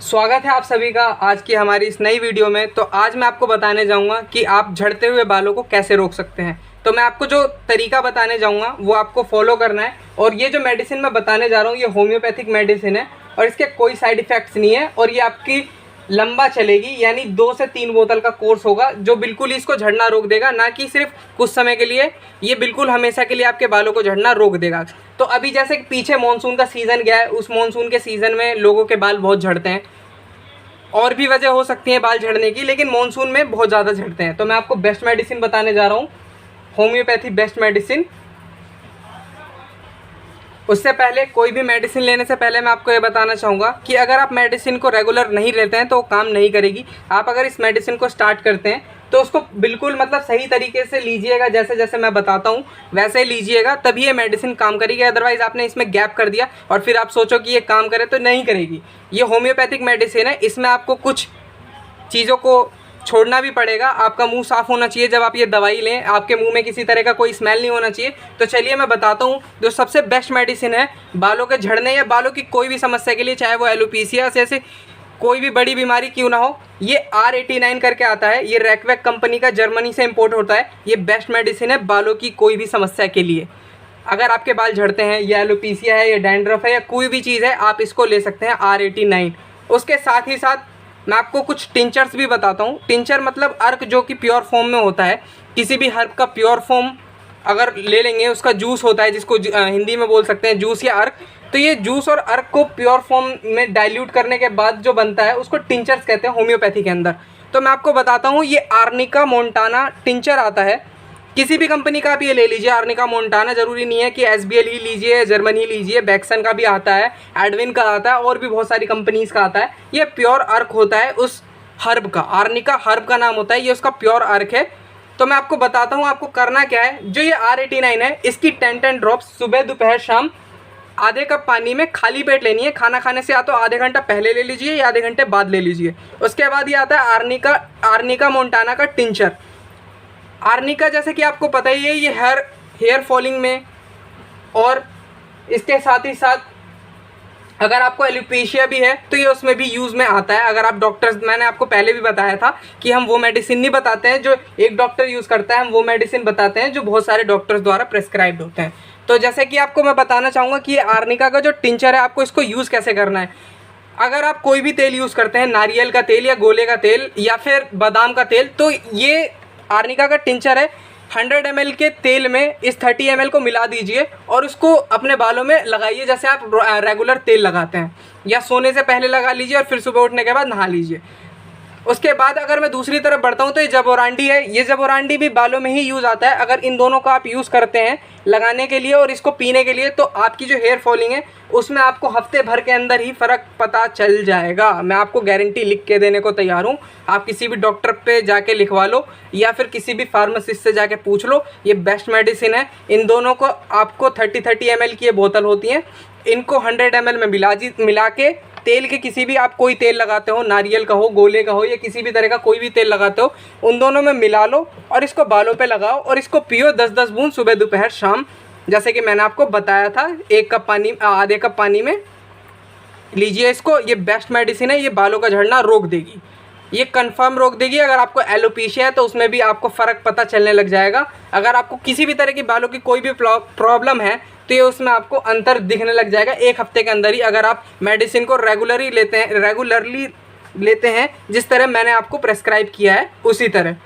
स्वागत है आप सभी का आज की हमारी इस नई वीडियो में। तो आज मैं आपको बताने जाऊंगा कि आप झड़ते हुए बालों को कैसे रोक सकते हैं। तो मैं आपको जो तरीका बताने जाऊंगा वो आपको फॉलो करना है। और ये जो मेडिसिन मैं बताने जा रहा हूँ ये होम्योपैथिक मेडिसिन है और इसके कोई साइड इफ़ेक्ट्स नहीं है और ये आपकी लंबा चलेगी, यानी 2 से 3 बोतल का कोर्स होगा जो बिल्कुल ही इसको झड़ना रोक देगा, ना कि सिर्फ कुछ समय के लिए। ये बिल्कुल हमेशा के लिए आपके बालों को झड़ना रोक देगा। तो अभी जैसे कि पीछे मानसून का सीज़न गया है, उस मानसून के सीज़न में लोगों के बाल बहुत झड़ते हैं। और भी वजह हो सकती है बाल झड़ने की, लेकिन मानसून में बहुत ज़्यादा झड़ते हैं। तो मैं आपको बेस्ट मेडिसिन बताने जा रहा हूँ, होम्योपैथी बेस्ट मेडिसिन। उससे पहले कोई भी मेडिसिन लेने से पहले मैं आपको ये बताना चाहूँगा कि अगर आप मेडिसिन को रेगुलर नहीं लेते हैं तो वो काम नहीं करेगी। आप अगर इस मेडिसिन को स्टार्ट करते हैं तो उसको बिल्कुल सही तरीके से लीजिएगा, जैसे जैसे मैं बताता हूँ वैसे ही लीजिएगा, तभी ये मेडिसिन काम करेगी। अदरवाइज़ आपने इसमें गैप कर दिया और फिर आप सोचो कि ये काम करे तो नहीं करेगी। ये होम्योपैथिक मेडिसिन है, इसमें आपको कुछ चीज़ों को छोड़ना भी पड़ेगा। आपका मुंह साफ़ होना चाहिए जब आप ये दवाई लें, आपके मुंह में किसी तरह का कोई स्मेल नहीं होना चाहिए। तो चलिए मैं बताता हूँ जो सबसे बेस्ट मेडिसिन है बालों के झड़ने या बालों की कोई भी समस्या के लिए, चाहे वो एलोपीसिया जैसे कोई भी बड़ी बीमारी क्यों ना हो। ये R89 करके आता है, ये रैकवैक कंपनी का जर्मनी से इम्पोर्ट होता है। ये बेस्ट मेडिसिन है बालों की कोई भी समस्या के लिए। अगर आपके बाल झड़ते हैं या एलोपीसिया है या डैंड्रफ है या कोई भी चीज़ है, आप इसको ले सकते हैं R89। उसके साथ ही साथ मैं आपको कुछ टिंचर्स भी बताता हूँ। टिंचर मतलब अर्क, जो कि प्योर फॉर्म में होता है। किसी भी हर्ब का प्योर फॉर्म अगर ले लेंगे, उसका जूस होता है जिसको हिंदी में बोल सकते हैं जूस या अर्क। तो ये जूस और अर्क को प्योर फॉर्म में डाइल्यूट करने के बाद जो बनता है उसको टिंचर्स कहते हैं होम्योपैथी के अंदर। तो मैं आपको बताता हूँ, ये आर्निका मोंटाना टिंचर आता है। किसी भी कंपनी का आप ये ले लीजिए, आर्निका मोंटाना, ज़रूरी नहीं है कि SBL ही लीजिए, जर्मन ही लीजिए। बैक्सन का भी आता है, एडविन का आता है और भी बहुत सारी कंपनीज़ का आता है। ये प्योर अर्क होता है उस हर्ब का, आर्निका हर्ब का नाम होता है, ये उसका प्योर अर्क है। तो मैं आपको बताता हूँ आपको करना क्या है। जो ये R89 है, इसकी 10 ड्रॉप्स सुबह दोपहर शाम आधे कप पानी में खाली पेट लेनी है। खाना खाने से या तो आधे घंटा पहले ले लीजिए या आधे घंटे बाद ले लीजिए। उसके बाद ये आता है आर्निका मोंटाना का टिंचर। आर्निका जैसे कि आपको पता ही है, ये हेयर फॉलिंग में और इसके साथ ही साथ अगर आपको एलोपेशिया भी है तो ये उसमें भी यूज़ में आता है। अगर आप डॉक्टर्स, मैंने आपको पहले भी बताया था कि हम वो मेडिसिन नहीं बताते हैं जो एक डॉक्टर यूज़ करता है, हम वो मेडिसिन बताते हैं जो बहुत सारे डॉक्टर्स द्वारा प्रेस्क्राइब्ड होते हैं। तो जैसे कि आपको मैं बताना चाहूँगा कि ये आर्निका का जो टिंचर है, आपको इसको यूज़ कैसे करना है। अगर आप कोई भी तेल यूज़ करते हैं, नारियल का तेल या गोले का तेल या फिर बादाम का तेल, तो ये आर्निका का टिंचर है। 100 ml के तेल में इस 30 ml को मिला दीजिए और उसको अपने बालों में लगाइए जैसे आप रेगुलर तेल लगाते हैं, या सोने से पहले लगा लीजिए और फिर सुबह उठने के बाद नहा लीजिए। उसके बाद अगर मैं दूसरी तरफ बढ़ता हूँ तो ये जबोरांडी है। ये जबोरांडी भी बालों में ही यूज़ आता है। अगर इन दोनों को आप यूज़ करते हैं लगाने के लिए और इसको पीने के लिए, तो आपकी जो हेयर फॉलिंग है उसमें आपको हफ्ते भर के अंदर ही फ़र्क पता चल जाएगा। मैं आपको गारंटी लिख के देने को तैयार हूँ। आप किसी भी डॉक्टर पे जाके लिखवा लो या फिर किसी भी फार्मासिस्ट से जाके पूछ लो, ये बेस्ट मेडिसिन है। इन दोनों को आपको 30 ml की ये बोतल होती हैं, इनको 100 ml में मिला के तेल के, किसी भी आप कोई तेल लगाते हो, नारियल का हो, गोले का हो या किसी भी तरह का कोई भी तेल लगाते हो, उन दोनों में मिला लो और इसको बालों पे लगाओ और इसको पियो 10-10 बूंद सुबह दोपहर शाम, जैसे कि मैंने आपको बताया था। 1 कप पानी, आधे कप पानी में लीजिए इसको। ये बेस्ट मेडिसिन है, ये बालों का झड़ना रोक देगी, ये कंफर्म रोक देगी। अगर आपको एलोपेशिया है तो उसमें भी आपको फ़र्क पता चलने लग जाएगा। अगर आपको किसी भी तरह की बालों की कोई भी प्रॉब्लम है तो ये उसमें आपको अंतर दिखने लग जाएगा 1 हफ्ते के अंदर ही, अगर आप मेडिसिन को रेगुलरली लेते हैं जिस तरह मैंने आपको प्रेस्क्राइब किया है उसी तरह।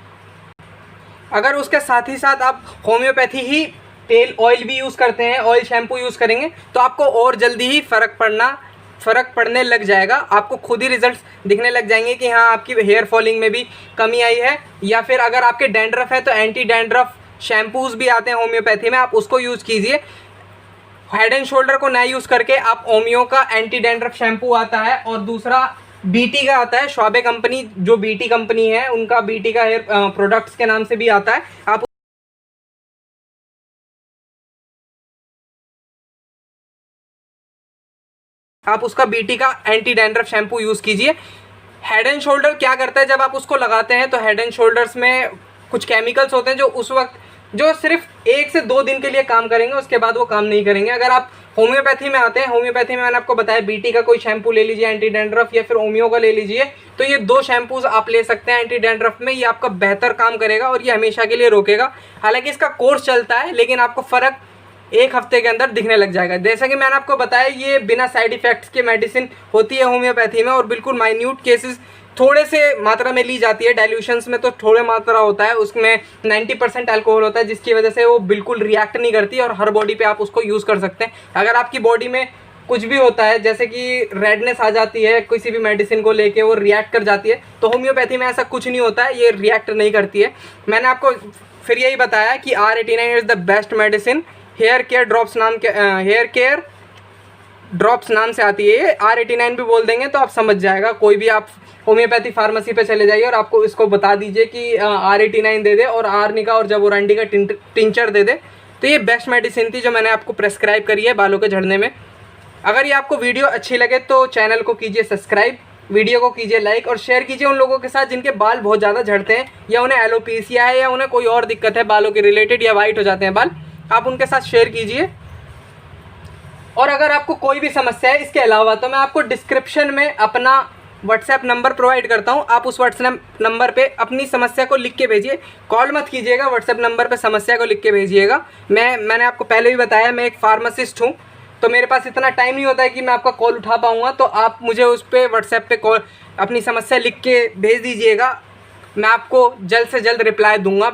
अगर उसके साथ ही साथ आप होम्योपैथी ही तेल, ऑयल भी यूज़ करते हैं, ऑयल शैम्पू यूज़ करेंगे तो आपको और जल्दी ही फ़र्क पड़ने लग जाएगा। आपको खुद ही रिजल्ट्स दिखने लग जाएंगे कि हाँ, आपकी हेयर फॉलिंग में भी कमी आई है। या फिर अगर आपके डैंड्रफ है तो एंटी डैंड्रफ शैम्पूज़ भी आते हैं होम्योपैथी में, आप उसको यूज़ कीजिए। हेड एंड शोल्डर को ना यूज़ करके आप ओमियो का एंटी डैंड्रफ शैम्पू आता है और दूसरा बीटी का आता है। श्वाबे कंपनी, जो बीटी कंपनी है, उनका बीटी का हेयर प्रोडक्ट्स के नाम से भी आता है। आप उसका बीटी का एंटी डैंड्रफ शैम्पू यूज़ कीजिए। हेड एंड शोल्डर क्या करता है, जब आप उसको लगाते हैं तो हेड एंड शोल्डर्स में कुछ केमिकल्स होते हैं जो उस वक्त जो सिर्फ 1 से 2 दिन के लिए काम करेंगे, उसके बाद वो काम नहीं करेंगे। अगर आप होम्योपैथी में आते हैं, होम्योपैथी में मैंने आपको बताया बीटी का कोई शैम्पू ले लीजिए एंटी डैंड्रफ, या फिर होम्यो का ले लीजिए, तो ये 2 शैम्पूज आप ले सकते हैं एंटी डैंड्रफ में। ये आपका बेहतर काम करेगा और ये हमेशा के लिए रोकेगा। हालांकि इसका कोर्स चलता है, लेकिन आपको फ़र्क 1 हफ्ते के अंदर दिखने लग जाएगा। जैसा कि मैंने आपको बताया, ये बिना साइड इफ़ेक्ट्स के मेडिसिन होती है होम्योपैथी में, और बिल्कुल माइन्यूट केसेस थोड़े से मात्रा में ली जाती है। डाइल्यूशंस में तो थोड़े मात्रा होता है, उसमें 90% अल्कोहल होता है, जिसकी वजह से वो बिल्कुल रिएक्ट नहीं करती और हर बॉडी पे आप उसको यूज़ कर सकते हैं। अगर आपकी बॉडी में कुछ भी होता है, जैसे कि रेडनेस आ जाती है किसी भी मेडिसिन को लेके, वो रिएक्ट कर जाती है, तो होम्योपैथी में ऐसा कुछ नहीं होता है, ये रिएक्ट नहीं करती है। मैंने आपको फिर यही बताया कि R89 is the best medicine. Hair care drops नाम से आती है ये, R89 भी बोल देंगे तो आप समझ जाएगा। कोई भी आप होम्योपैथी फार्मेसी पे चले जाइए और आपको इसको बता दीजिए कि R89 दे दे और आर्निका और जबोरांडी का टिंचर दे दे, तो ये बेस्ट मेडिसिन थी जो मैंने आपको प्रेस्क्राइब करी है बालों के झड़ने में। अगर ये आपको वीडियो अच्छी लगे तो चैनल को कीजिए सब्सक्राइब, वीडियो को कीजिए लाइक और शेयर कीजिए उन लोगों के साथ जिनके बाल बहुत ज़्यादा झड़ते हैं, या उन्हें एलोपेशिया है, या उन्हें कोई और दिक्कत है बालों के रिलेटेड, या वाइट हो जाते हैं बाल। आप उनके साथ शेयर कीजिए। और अगर आपको कोई भी समस्या है इसके अलावा, तो मैं आपको डिस्क्रिप्शन में अपना व्हाट्सएप नंबर प्रोवाइड करता हूं। आप उस व्हाट्सएप नंबर पे अपनी समस्या को लिख के भेजिए, कॉल मत कीजिएगा, व्हाट्सएप नंबर पे समस्या को लिख के भेजिएगा। मैंने आपको पहले भी बताया, मैं एक फार्मासिस्ट हूं, तो मेरे पास इतना टाइम नहीं होता है कि मैं आपका कॉल उठा पाऊँगा। तो आप मुझे उस पर व्हाट्सएप पे कॉल अपनी समस्या लिख के भेज दीजिएगा, मैं आपको जल्द से जल्द रिप्लाई दूँगा,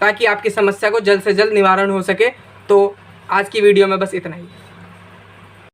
ताकि आपकी समस्या को जल्द से जल्द निवारण हो सके। तो आज की वीडियो में बस इतना ही।